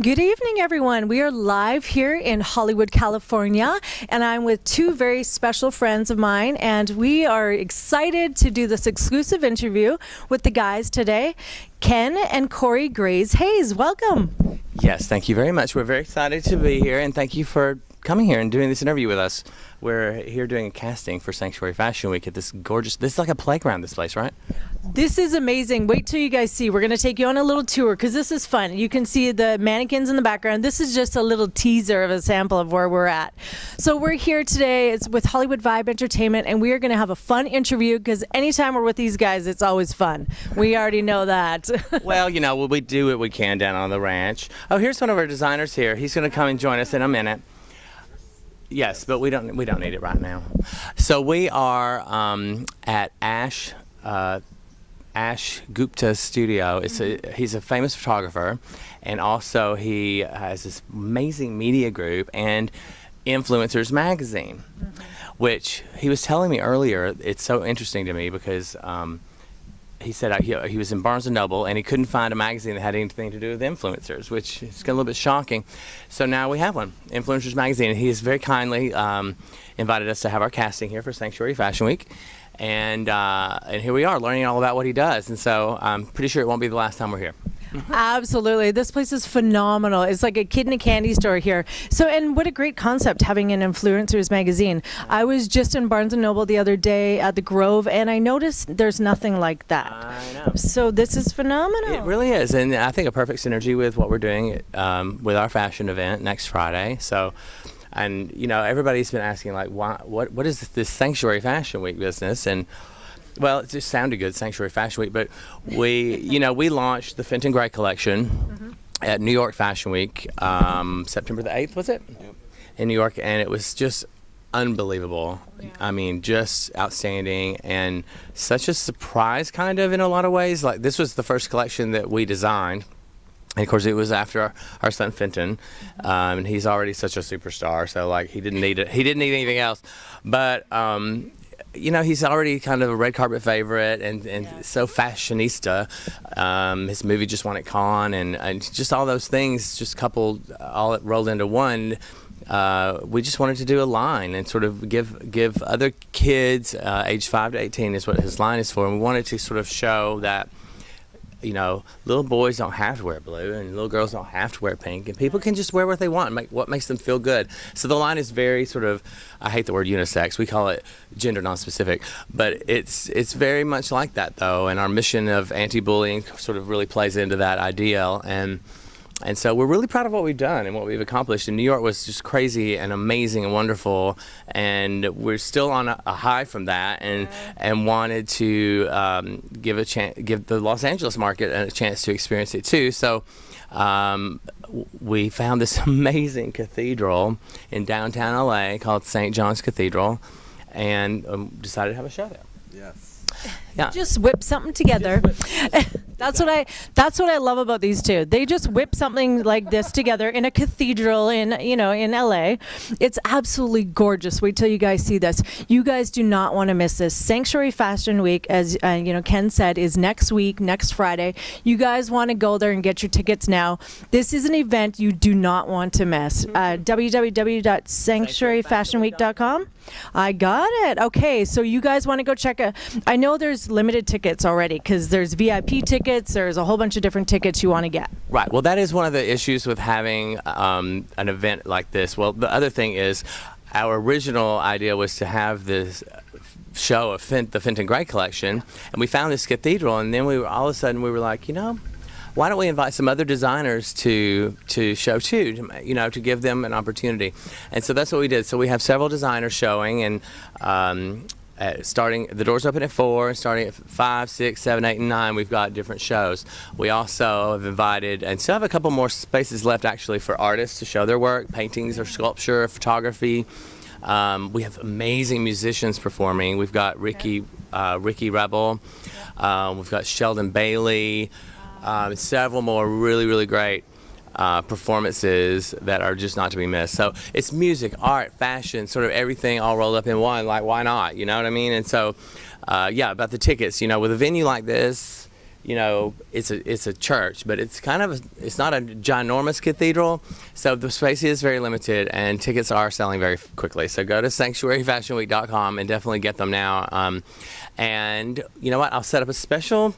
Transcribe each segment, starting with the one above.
Good evening, everyone. We are live here in Hollywood, California, and I'm with two very special friends of mine, and we are excited to do this exclusive interview with the guys today, Kenn and Korrie Gray Hayes. Welcome. Yes, thank you very much. We're very excited to be here, and thank you for coming here and doing this interview with us. We're here doing a casting for Sanctuary Fashion Week at this gorgeous, this is like a playground, this place, right? This is amazing. Wait till you guys see. We're going to take you on a little tour because this is fun. You can see the mannequins in the background. This is just a little teaser of a sample of where we're at. So we're here today. It's with Hollywood Vibe Entertainment, and we are going to have a fun interview because anytime we're with these guys, it's always fun. We already know that. Well, you know, we do what we can down on the ranch. Oh, here's one of our designers here. He's going to come and join us in a minute. Yes, but we don't need it right now. So we are at Ash Gupta Studio. He's a famous photographer, and also he has this amazing media group and Influencers magazine, which he was telling me earlier. It's so interesting to me because he said he was in Barnes & Noble and he couldn't find a magazine that had anything to do with influencers, which is a little bit shocking. So now we have one, Influencers magazine, and he has very kindly invited us to have our casting here for Sanctuary Fashion Week. And here we are learning all about what he does, and so I'm pretty sure it won't be the last time we're here. Absolutely. This place is phenomenal. It's like a kid in a candy store here. So, and what a great concept, having an Influencers magazine. I was just in Barnes & Noble the other day at the Grove, and I noticed there's nothing like that. I know. So this is phenomenal. It really is, and I think a perfect synergy with what we're doing with our fashion event next Friday. So, and you know, everybody's been asking like, what is this Sanctuary Fashion Week business? And well, it just sounded good, Sanctuary Fashion Week, but we launched the Fenton Gregg collection at New York Fashion Week, September the 8th, was it? Yep. In New York, and it was just unbelievable. Yeah. I mean, just outstanding, and such a surprise kind of in a lot of ways. Like, this was the first collection that we designed. And of course, it was after our son Fenton, and he's already such a superstar. So like, he didn't need it. He didn't need anything else. But you know, he's already kind of a red carpet favorite and so fashionista. His movie just won at Cannes, and just all those things, just coupled, all rolled into one. We just wanted to do a line and sort of give other kids, age 5 to 18 is what his line is for, and we wanted to sort of show that, you know, little boys don't have to wear blue and little girls don't have to wear pink, and people can just wear what they want and make what makes them feel good. So the line is very sort of, I hate the word unisex, we call it gender non-specific, but it's very much like that though, and our mission of anti-bullying sort of really plays into that ideal, and so we're really proud of what we've done and what we've accomplished. And New York was just crazy and amazing and wonderful, and we're still on a high from that, and wanted to give the Los Angeles market a chance to experience it too. So we found this amazing cathedral in downtown LA called St. John's Cathedral, and decided to have a show there. Yes. Yeah. Just whip something together. That's what I love about these two. They just whip something like this together in a cathedral in LA. It's absolutely gorgeous. Wait till you guys see this. You guys do not want to miss this. Sanctuary Fashion Week, as Kenn said, is next week, next Friday. You guys want to go there and get your tickets now. This is an event you do not want to miss. www.sanctuaryfashionweek.com. I got it. Okay, so you guys want to go check it. I know there's limited tickets already because there's VIP tickets. There's a whole bunch of different tickets you want to get. Right. Well, that is one of the issues with having an event like this. Well, the other thing is, our original idea was to have this show of the Fenton Gregg collection, and we found this cathedral, and then all of a sudden we were like, you know, why don't we invite some other designers to show too, to give them an opportunity. And so that's what we did. So we have several designers showing, and starting, the doors open at 4, starting at 5, 6, 7, 8, and 9, we've got different shows. We also have invited, and still have a couple more spaces left actually for artists to show their work, paintings or sculpture, photography. We have amazing musicians performing. We've got Ricky Rebel, we've got Sheldon Bailey, several more really, really great performances that are just not to be missed. So it's music, art, fashion, sort of everything all rolled up in one. Like, why not? You know what I mean? And so, yeah, about the tickets. You know, with a venue like this, you know, it's a church, but it's kind of it's not a ginormous cathedral, so the space is very limited, and tickets are selling very quickly. So go to sanctuaryfashionweek.com and definitely get them now. And you know what? I'll set up a special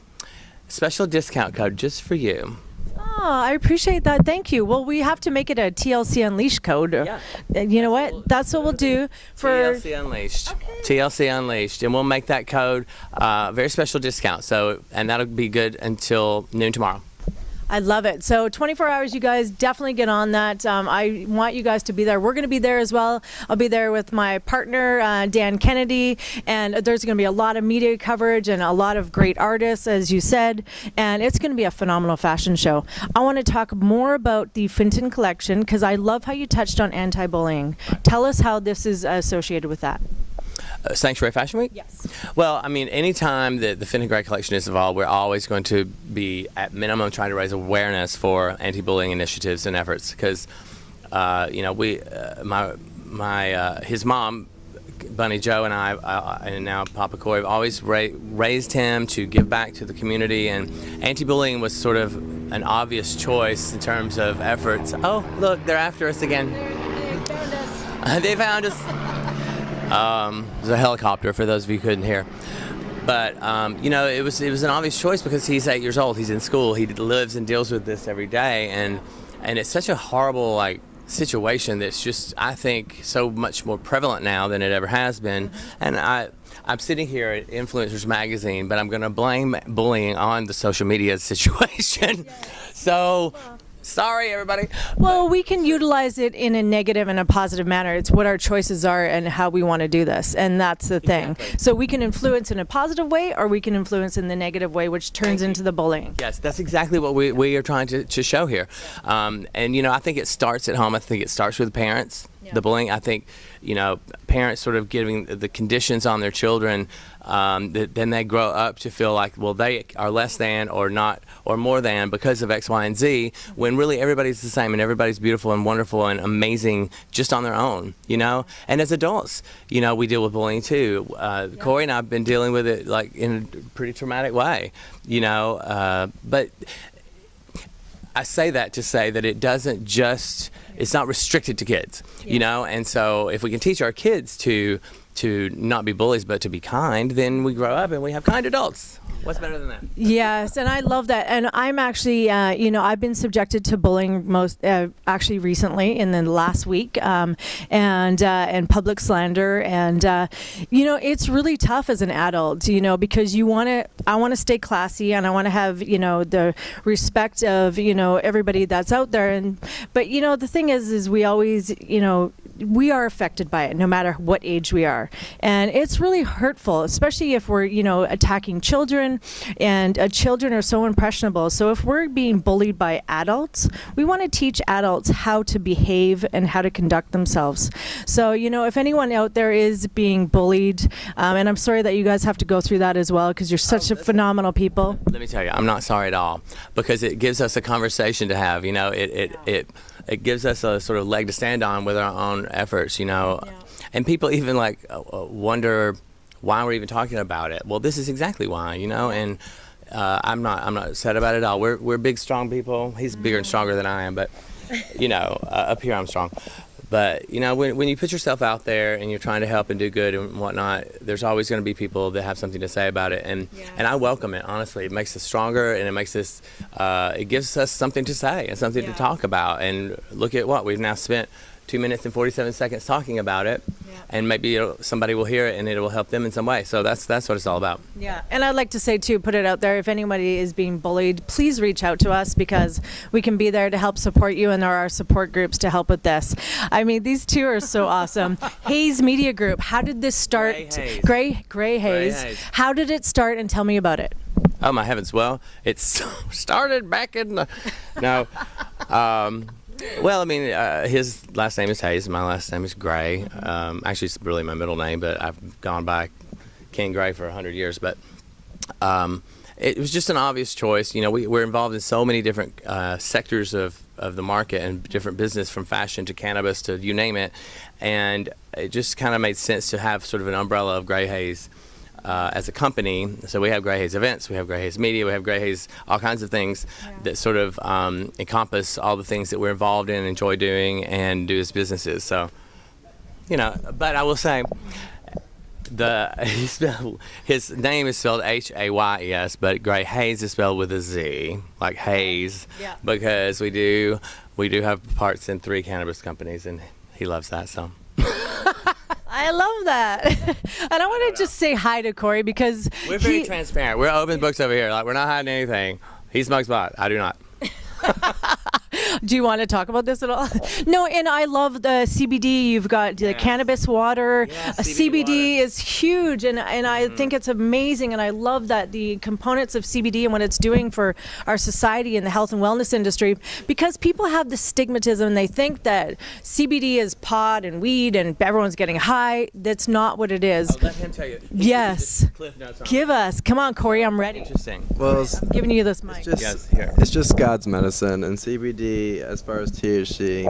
discount code just for you. Oh, I appreciate that. Thank you. Well, we have to make it a TLC Unleashed code. Yeah. You know what? That's what we'll do for TLC Unleashed. Okay. TLC Unleashed, and we'll make that code very special discount. So, and that'll be good until noon tomorrow. I love it. So 24 hours, you guys definitely get on that. I want you guys to be there. We're going to be there as well. I'll be there with my partner, Dan Kennedy, and there's going to be a lot of media coverage and a lot of great artists, as you said, and it's going to be a phenomenal fashion show. I want to talk more about the Fenton collection because I love how you touched on anti-bullying. Tell us how this is associated with that. Sanctuary Fashion Week? Yes. Well, I mean, anytime that the Fenton Gregg collection is involved, we're always going to be, at minimum, trying to raise awareness for anti-bullying initiatives and efforts. Because, you know, his mom, Bunny Joe, and I, and now Papa Korrie, have always raised him to give back to the community. And anti-bullying was sort of an obvious choice in terms of efforts. Oh, look, they're after us again. They found us. They found us. There's a helicopter for those of you who couldn't hear, but you know, it was an obvious choice because he's 8 years old. He's in school. He lives and deals with this every day, and it's such a horrible situation that's just, I think, so much more prevalent now than it ever has been. And I'm sitting here at Influencers Magazine, but I'm going to blame bullying on the social media situation. Yes. So. Sorry, everybody. Well, we can utilize it in a negative and a positive manner. It's what our choices are and how we want to do this, and that's the thing. Exactly. So we can influence in a positive way, or we can influence in the negative way, which turns into the bullying. Yes, that's exactly what we are trying to show here. And, you know, I think it starts at home. I think it starts with parents. Yeah. The bullying, I think, you know, parents sort of giving the conditions on their children, then they grow up to feel like, well, they are less than or not or more than because of X, Y, and Z, when really everybody's the same and everybody's beautiful and wonderful and amazing just on their own, you know? And as adults, you know, we deal with bullying too. Korrie and I have been dealing with it in a pretty traumatic way, you know, but I say that to say that it doesn't just, it's not restricted to kids, you know? And so if we can teach our kids to not be bullies but to be kind, then we grow up and we have kind adults. What's better than that? Yes, and I love that. And I'm actually, you know, I've been subjected to bullying actually recently in the last week, and public slander, and you know, it's really tough as an adult, you know, because I want to stay classy and I want to have, you know, the respect of, you know, everybody that's out there, but you know, the thing is we always, you know, we are affected by it no matter what age we are, and it's really hurtful, especially if we're, you know, attacking children, and children are so impressionable. So if we're being bullied by adults, we want to teach adults how to behave and how to conduct themselves. So, you know, if anyone out there is being bullied, and I'm sorry that you guys have to go through that as well because you're such a phenomenal people. Let me tell you, I'm not sorry at all, because it gives us a conversation to have, you know, it gives us a sort of leg to stand on with our own efforts, you know. Yeah. And people even wonder why we're even talking about it. Well, this is exactly why, you know. And I'm not sad about it at all. We're big, strong people. He's bigger and stronger than I am, but you know, up here I'm strong. But you know, when you put yourself out there and you're trying to help and do good and whatnot, there's always going to be people that have something to say about it, and I welcome it. Honestly, it makes us stronger, and it makes us, it gives us something to say and something to talk about. And look at what we've now spent 2 minutes and 47 seconds talking about it, and maybe somebody will hear it and it will help them in some way. So that's what it's all about. Yeah, and I'd like to say too, put it out there, if anybody is being bullied, please reach out to us because we can be there to help support you, and there are support groups to help with this. I mean, these two are so awesome. Haze Media Group, how did this start? Gray Hayes. How did it start, and tell me about it? Oh my heavens, well, it started back in the, no. Well, I mean, his last name is Haze, my last name is Gray. Actually, it's really my middle name, but I've gone by Kenn Gray for 100 years. But it was just an obvious choice. You know, we're involved in so many different sectors of the market and different business, from fashion to cannabis to you name it. And it just kind of made sense to have sort of an umbrella of Gray Hayes as a company. So we have Gray Hayes events, we have Gray Hayes media, we have Gray Hayes all kinds of things that sort of encompass all the things that we're involved in, enjoy doing, and do as businesses. So, but I will say, his name is spelled Hayes, but Gray Hayes is spelled with a Z, like Haze, because we do have parts in 3 cannabis companies, and he loves that. So. I love that. And I want to just say hi to Korrie because we're very transparent. We're open books over here. Like, we're not hiding anything. He smokes pot. I do not. Do you want to talk about this at all? No, and I love the CBD. You've got the cannabis water. CBD is huge, and I think it's amazing, and I love that the components of CBD and what it's doing for our society and the health and wellness industry, because people have this stigmatism and they think that CBD is pot and weed and everyone's getting high. That's not what it is. I'll let him tell you. Yes. Cliff notes on Give us. Come on, Korrie, I'm ready. Interesting. Well, I'm giving you this mic. it's just God's medicine, and CBD, as far as THC,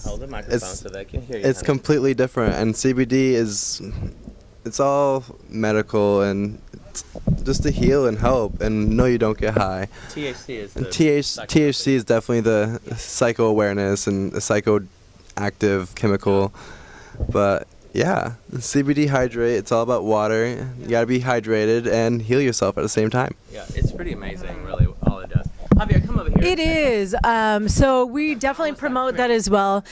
Hold the microphone so they can hear you. it's completely different. And CBD it's all medical and it's just to heal and help. And no, you don't get high. THC is And THC is definitely the psycho awareness and the psychoactive chemical. But yeah, CBD hydrate. It's all about water. You gotta be hydrated and heal yourself at the same time. Yeah, it's pretty amazing, really, all it does. Javier, come over here. It is. So we definitely promote that as well.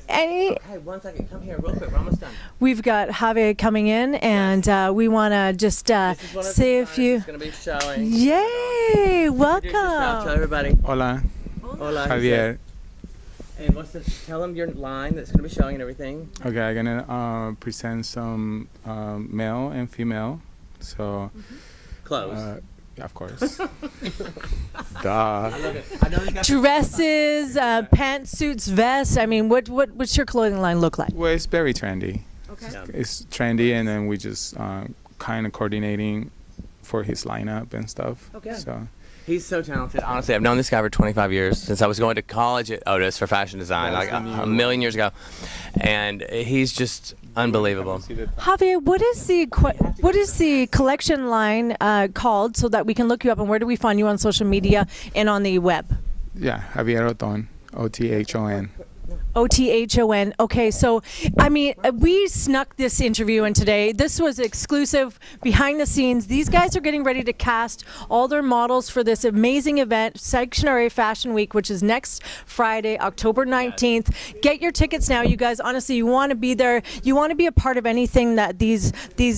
Hey, 1 second. Come here real quick. We're almost done. We've got Javier coming in, and we want to just say a few. It's going to be showing. Yay! Tell Welcome. everybody. Hola, Hola. Javier. And tell them your line that's going to be showing and everything. Okay, I'm gonna present some male and female. So, Clothes. of course. Duh. I love it. I know you got Dresses, pantsuits, vests. I mean, what's your clothing line look like? Well, it's very trendy. Okay. It's trendy, and then we just kind of coordinating for his lineup and stuff. Okay. So. He's so talented. Honestly, I've known this guy for 25 years, since I was going to college at Otis for fashion design, like a million years ago. And he's just unbelievable. Javier, what is the collection line called, so that we can look you up, and where do we find you on social media and on the web? Yeah, Javier Othon, Othon. Othon. Okay, so I mean, we snuck this interview in today. This was exclusive, behind the scenes. These guys are getting ready to cast all their models for this amazing event, Sanctuary Fashion Week, which is next Friday, October 19th. Get your tickets now, you guys. Honestly, you want to be there. You want to be a part of anything that these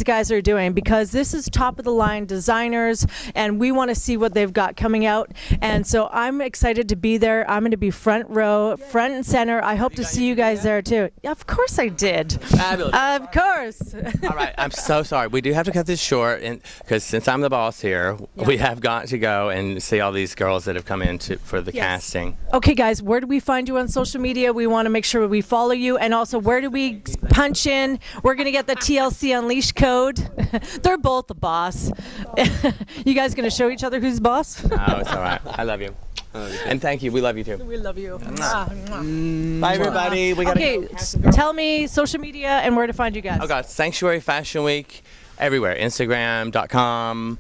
guys are doing, because this is top of the line designers, and we want to see what they've got coming out. And so I'm excited to be there. I'm going to be front row, front and center. I hope to see you guys there too. Of course I did. Fabulous. Of course. All right, I'm so sorry. We do have to cut this short, because since I'm the boss here, we have got to go and see all these girls that have come in for the casting. Okay, guys, where do we find you on social media? We want to make sure we follow you. And also, where do we punch in? We're going to get the TLC Unleashed code. They're both the boss. You guys going to show each other who's boss? Oh, it's all right. I love you. And thank you. We love you too. We love you. Bye, everybody. We gotta Okay, go. tell me social media and where to find you guys. Oh, God. Sanctuary Fashion Week everywhere. Instagram.com.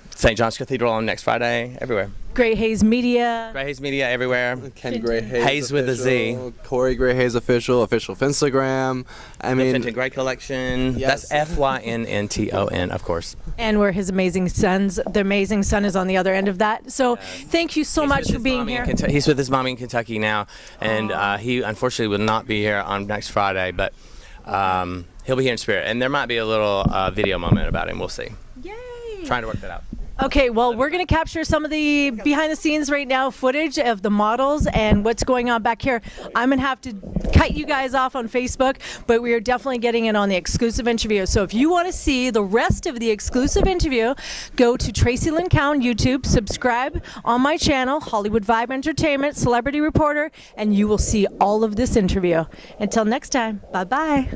St. John's Cathedral on next Friday. Everywhere. Gray Hayes Media. Gray Hayes Media everywhere. Kenn Gray Hayes. Hayes with a Z. Korrie Gray Hayes official Instagram. I The mean, Fenton Gregg collection. Yes. That's FYNNTON, of course. And we're his amazing sons. The amazing son is on the other end of that. So thank you so much for being here. He's with his mommy in Kentucky now, and he unfortunately will not be here on next Friday, but he'll be here in spirit. And there might be a little video moment about him. We'll see. Yay! Trying to work that out. Okay, well, we're going to capture some of the behind the scenes right now footage of the models and what's going on back here. I'm going to have to cut you guys off on Facebook, but we are definitely getting in on the exclusive interview. So if you want to see the rest of the exclusive interview, go to Traci Lynn Cowan YouTube, subscribe on my channel, Hollywood Vibe Entertainment, Celebrity Reporter, and you will see all of this interview. Until next time, bye-bye.